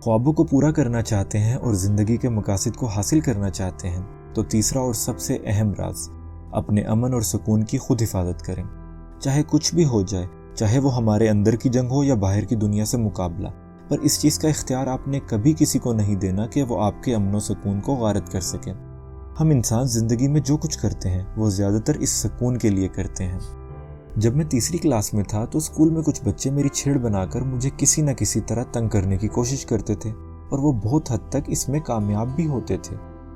ख्वाबों को पूरा करना चाहते हैं और ज़िंदगी के मकासद को हासिल करना चाहते हैं तो तीसरा और सबसे अहम राज, अपने अमन और सुकून की खुद हिफाजत करें। चाहे कुछ भी हो जाए, चाहे वो हमारे अंदर की जंग हो या बाहर की दुनिया से मुकाबला, पर इस चीज़ का इख्तियार आपने कभी किसी को नहीं देना कि वो आपके अमन और सुकून को गारत कर सकें। हम इंसान ज़िंदगी में जो कुछ करते हैं वो ज़्यादातर इस सुकून के लिए करते हैं। जब मैं तीसरी क्लास में था तो स्कूल में कुछ बच्चे मेरी छेड़ बनाकर मुझे किसी न किसी तरह तंग करने की कोशिश करते थे और वो बहुत हद तक इसमें कामयाब भी होते थे।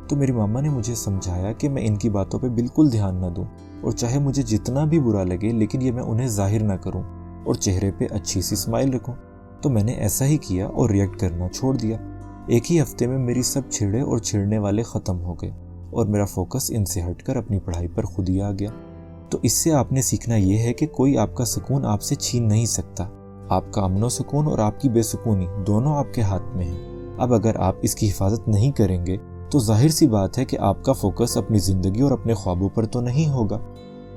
तो मेरी मामा ने मुझे समझाया कि मैं इनकी बातों पे बिल्कुल ध्यान न दूं और चाहे मुझे जितना भी बुरा लगे लेकिन ये मैं उन्हें जाहिर ना करूं और चेहरे पे अच्छी सी स्माइल रखूं। तो मैंने ऐसा ही किया और रिएक्ट करना छोड़ दिया। एक ही हफ्ते में मेरी सब छेड़े और छेड़ने वाले ख़त्म हो गए और मेरा फोकस इनसे हटकर अपनी पढ़ाई पर खुद ही आ गया। तो इससे आपने सीखना ये है कि कोई आपका सुकून आपसे छीन नहीं सकता। आपका अमन सुकून और आपकी बेसुकूनी दोनों आपके हाथ में है। अब अगर आप इसकी हिफाजत नहीं करेंगे तो जाहिर सी बात है कि आपका फोकस अपनी ज़िंदगी और अपने ख्वाबों पर तो नहीं होगा।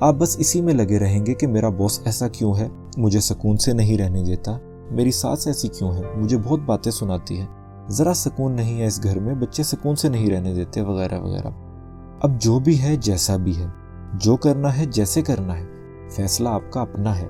आप बस इसी में लगे रहेंगे कि मेरा बॉस ऐसा क्यों है, मुझे सुकून से नहीं रहने देता, मेरी सास ऐसी क्यों है, मुझे बहुत बातें सुनाती है, ज़रा सुकून नहीं है इस घर में, बच्चे सुकून से नहीं रहने देते, वगैरह वगैरह। अब जो भी है, जैसा भी है, जो करना है, जैसे करना है, फैसला आपका अपना है।